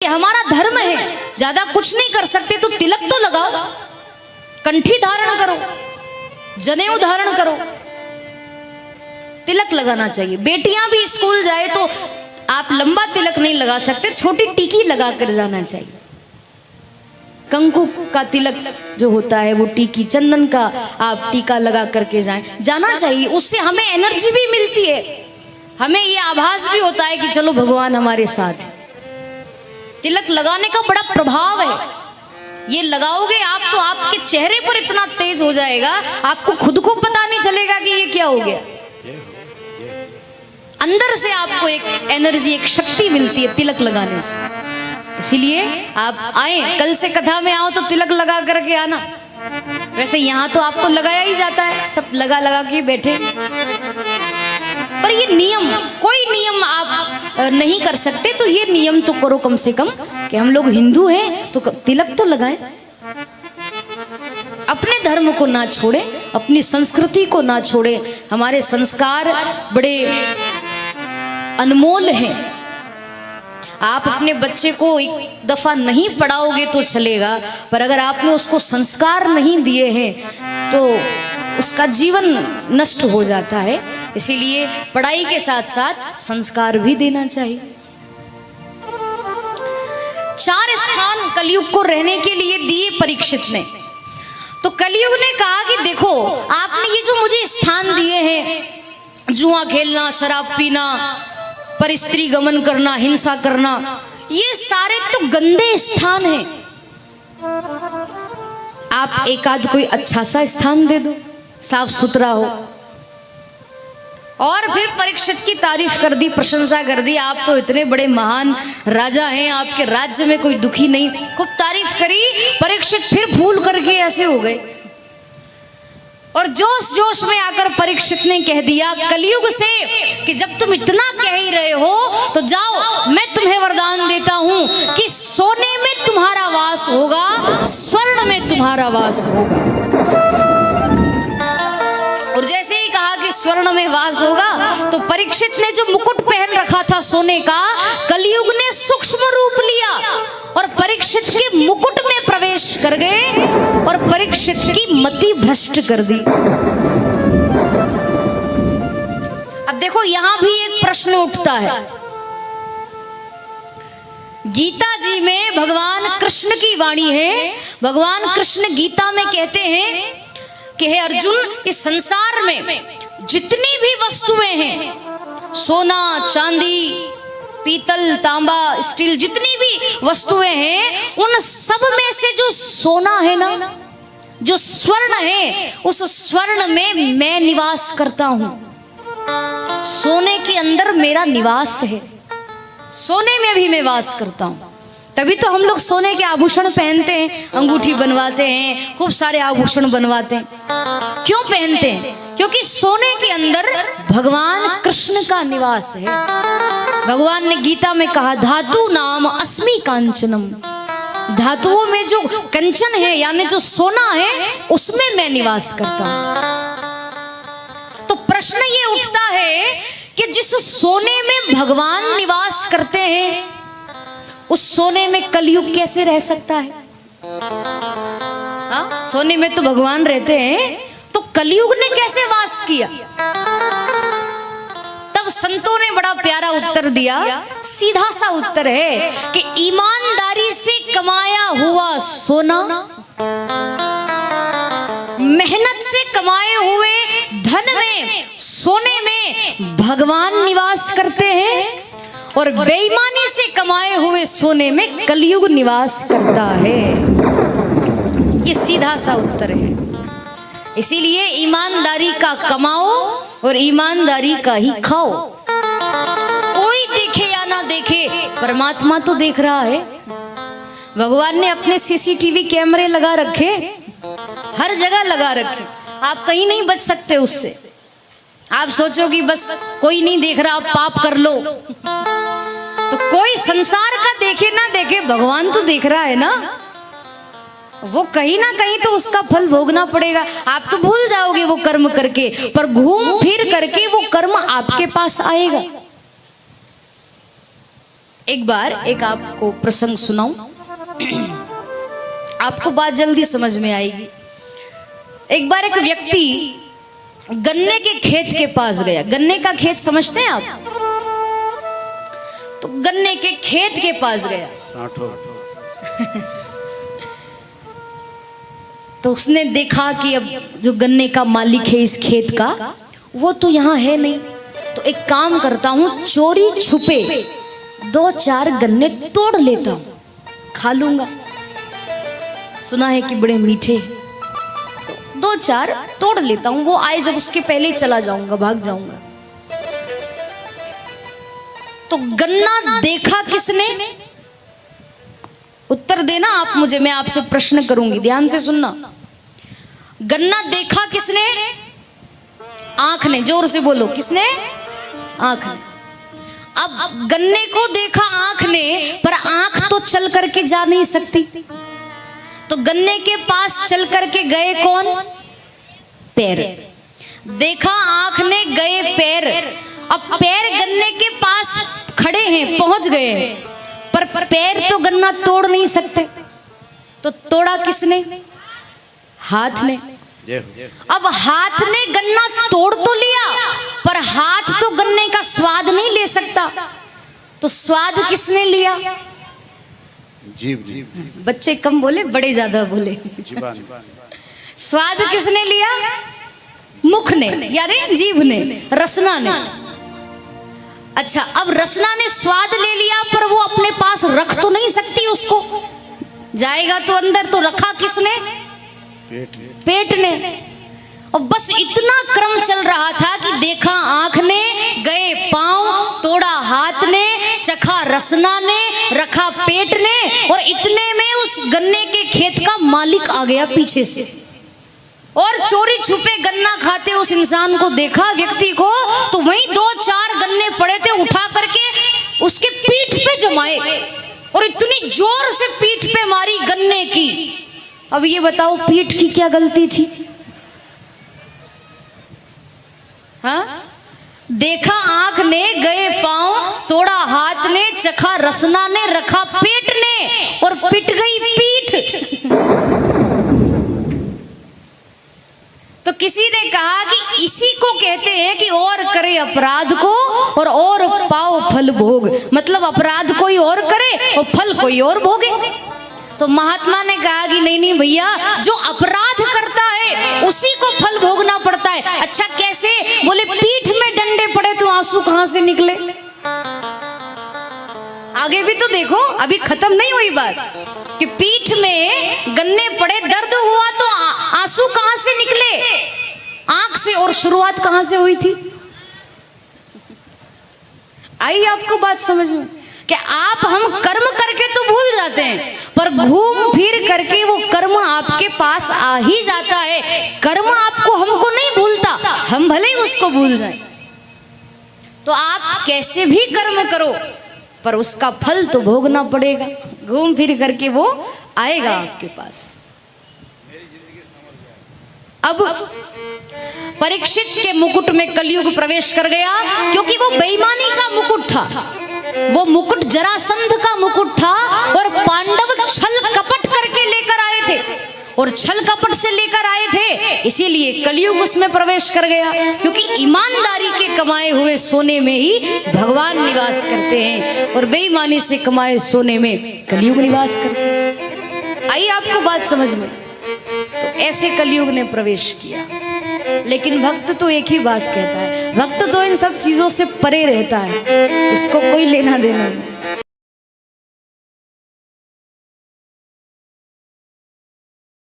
हमारा धर्म है, ज्यादा कुछ नहीं कर सकते तो तिलक तो लगाओ, कंठी धारण करो, जनेऊ धारण करो, तिलक लगाना चाहिए। बेटियां भी स्कूल जाए तो आप लंबा तिलक नहीं लगा सकते, छोटी टीकी लगा कर जाना चाहिए। कंकु का तिलक जो होता है वो टीकी, चंदन का आप टीका लगा करके जाना चाहिए। उससे हमें एनर्जी भी मिलती है, हमें ये आभास भी होता है कि चलो भगवान हमारे साथ है। तिलक लगाने का बड़ा प्रभाव है, ये लगाओगे आप तो आपके चेहरे पर इतना तेज हो जाएगा, आपको खुद को पता नहीं चलेगा कि ये क्या हो गया। अंदर से आपको एक एनर्जी, एक शक्ति मिलती है तिलक लगाने से। इसीलिए आप आए, कल से कथा में आओ तो तिलक लगा करके आना। वैसे यहाँ तो आपको लगाया ही जाता है, सब लगा लगा के बैठे, पर ये नियम, कोई नियम आप नहीं कर सकते तो ये नियम तो करो कम से कम कि हम लोग हिंदू हैं तो तिलक तो लगाएं। अपने धर्म को ना छोड़े, अपनी संस्कृति को ना छोड़े। हमारे संस्कार बड़े अनमोल हैं। आप अपने बच्चे को एक दफा नहीं पढ़ाओगे तो चलेगा, पर अगर आपने उसको संस्कार नहीं दिए हैं तो उसका जीवन नष्ट हो जाता है। इसीलिए पढ़ाई के साथ साथ संस्कार भी देना चाहिए। 4 स्थान कलयुग को रहने के लिए दिए परीक्षित ने। तो कलयुग ने कहा कि देखो, आपने ये जो मुझे स्थान दिए हैं, जुआ खेलना, शराब पीना, पर स्त्री गमन करना, हिंसा करना, ये सारे तो गंदे स्थान हैं। आप एक आध कोई अच्छा सा स्थान दे दो, साफ सुथरा हो। और फिर परीक्षित की तारीफ कर दी, प्रशंसा कर दी, आप तो इतने बड़े महान राजा हैं, आपके राज्य में कोई दुखी नहीं, खूब तारीफ करी। परीक्षित फिर फूल करके ऐसे हो गए और जोश जोश में आकर परीक्षित ने कह दिया कलयुग से कि जब तुम इतना कह ही रहे हो तो जाओ, मैं तुम्हें वरदान देता हूं कि सोने में तुम्हारा वास होगा, स्वर्ण में तुम्हारा वास होगा। और जैसे ही कहा कि स्वर्ण में वास होगा तो परीक्षित ने जो मुकुट पहन रखा था सोने का, कलयुग ने सूक्ष्म रूप लिया और परीक्षित के मुकुट में प्रवेश कर गए और परीक्षित की मति भ्रष्ट कर दी। अब देखो, यहां भी एक प्रश्न उठता है। गीता जी में भगवान कृष्ण की वाणी है। भगवान कृष्ण गीता में कहते हैं कि हे अर्जुन, इस संसार में जितनी भी वस्तुएं हैं, सोना, चांदी, पीतल, तांबा, स्टील, जितनी भी वस्तुएं हैं, उन सब में से जो सोना है ना, जो स्वर्ण है, उस स्वर्ण में मैं निवास करता हूं। सोने के अंदर मेरा निवास है, सोने में भी मैं वास करता हूं। तभी तो हम लोग सोने के आभूषण पहनते हैं, अंगूठी बनवाते हैं, खूब सारे आभूषण बनवाते हैं। क्यों पहनते हैं? क्योंकि सोने के अंदर भगवान कृष्ण का निवास है। भगवान ने गीता में कहा, धातु नाम अस्मि कांचनम, धातुओं में जो कंचन है यानी जो सोना है, उसमें मैं निवास करता हूं। तो प्रश्न ये उठता है कि जिस सोने में भगवान निवास करते हैं, उस सोने में कलयुग कैसे रह सकता है? सोने में तो भगवान रहते हैं, तो कलयुग ने कैसे वास किया? तब संतों ने बड़ा प्यारा उत्तर दिया, सीधा सा उत्तर है कि ईमानदारी से कमाया हुआ सोना, मेहनत से कमाए हुए धन में, सोने में भगवान निवास करते हैं, और बेईमानी से कमाए हुए सोने में कलयुग निवास करता है। ये सीधा सा उत्तर है। इसीलिए ईमानदारी का कमाओ और ईमानदारी का ही खाओ। कोई देखे या ना देखे, परमात्मा तो देख रहा है। भगवान ने अपने सीसीटीवी कैमरे लगा रखे, हर जगह लगा रखे, आप कहीं नहीं बच सकते उससे। आप सोचो कि बस कोई नहीं देख रहा, आप पाप कर लो, तो कोई संसार का देखे ना देखे, भगवान तो देख रहा है ना। वो कहीं ना कहीं तो उसका फल भोगना पड़ेगा। आप तो भूल जाओगे वो कर्म करके, पर घूम फिर करके वो कर्म आपके पास आएगा। एक बार एक आपको प्रसंग सुनाऊं, आपको बात जल्दी समझ में आएगी। एक बार एक व्यक्ति गन्ने के खेत के पास गया। गन्ने का खेत समझते हैं आप? तो गन्ने के खेत के पास गया। तो उसने देखा कि अब जो गन्ने का मालिक है इस खेत का, वो तो यहाँ है नहीं। तो एक काम करता हूँ, चोरी छुपे 2-4 गन्ने तोड़ लेता हूँ, खा लूंगा। सुना है कि बड़े मीठे, तो 2-4 तोड़ लेता हूँ। वो आए जब उसके पहले ही चला जाऊंगा, भाग जाऊंगा। तो गन्ना देखा किसने? उत्तर देना आप मुझे, मैं आपसे प्रश्न करूंगी, ध्यान से सुनना। गन्ना देखा किसने? आंख ने। जोर से बोलो, किसने? आंख ने। अब गन्ने को देखा आंख ने, पर आंख तो चल करके जा नहीं सकती। तो गन्ने के पास चल करके गए कौन? पैर। देखा आंख ने, गए पैर। अब पैर गन्ने के पास खड़े हैं, पहुंच गए हैं, पर पैर तो गन्ना तोड़ नहीं सकते। तो तोड़ा किसने? हाथ ने। अब हाथ ने गन्ना तोड़ तो लिया, पर हाथ तो गन्ने का स्वाद नहीं ले सकता। तो स्वाद किसने लिया? जीभ। बच्चे कम बोले, बड़े ज्यादा बोले। स्वाद किसने लिया? मुख ने, यानी जीभ ने, रसना ने। अच्छा, अब रसना ने स्वाद ले लिया, पर वो अपने पास रख तो नहीं सकती उसको, जाएगा तो अंदर। तो रखा किसने? पेट ने। और बस इतना क्रम चल रहा था कि देखा आंख ने, गए पांव, तोड़ा हाथ ने, चखा रसना ने, रखा पेट ने, और इतने में उस गन्ने के खेत का मालिक आ गया पीछे से, और चोरी छुपे गन्ना खाते उस इंसान को देखा, व्यक्ति को। तो वहीं 2-4 गन्ने पड़े थे, उठा करके उसके पीठ पे जमाए, और इतनी जोर से पीठ पे मारी गन्ने की। अब ये बताओ, पीठ की क्या गलती थी? हाँ? देखा आंख ने, गए पांव, तोड़ा हाथ ने, चखा रसना ने, रखा पेट ने, और पिट गई पीठ। तो किसी ने कहा कि इसी को कहते हैं कि और करे अपराध को और पाओ फल भोग। मतलब अपराध कोई और करे और फल कोई और भोगे। तो महात्मा ने कहा कि नहीं नहीं भैया, जो अपराध करता है उसी को फल भोगना पड़ता है। अच्छा कैसे? बोले पीठ में डंडे पड़े तो आंसू कहां से निकले? आगे भी तो देखो, अभी खत्म नहीं हुई बात कि पीठ में गन्ने पड़े, दर्द हुआ तो आंसू कहां से निकले? आंख से। और शुरुआत कहां से हुई थी? आई आपको बात समझ में कि आप हम कर्म करके तो भूल जाते हैं, पर घूम फिर करके वो कर्म आपके पास आ ही जाता है। कर्म आपको हमको नहीं भूलता, हम भले ही उसको भूल जाए। तो आप कैसे भी कर्म करो, पर उसका फल तो भोगना पड़ेगा। घूम फिर करके वो आएगा आपके पास। अब परीक्षित के मुकुट में कलयुग प्रवेश कर गया, क्योंकि वो बेईमानी का मुकुट था। वो मुकुट जरासंध का मुकुट था, और पांडव छल कपट करके लेकर आए थे, और छल कपट से लेकर आए थे, इसीलिए कलयुग उसमें प्रवेश कर गया। क्योंकि ईमानदारी के कमाए हुए सोने में ही भगवान निवास करते हैं, और बेईमानी से कमाए सोने में कलयुग निवास करते हैं। आई आपको बात समझ में? तो ऐसे कलयुग ने प्रवेश किया। लेकिन भक्त तो एक ही बात कहता है, भक्त तो इन सब चीजों से परे रहता है, उसको कोई लेना देना नहीं।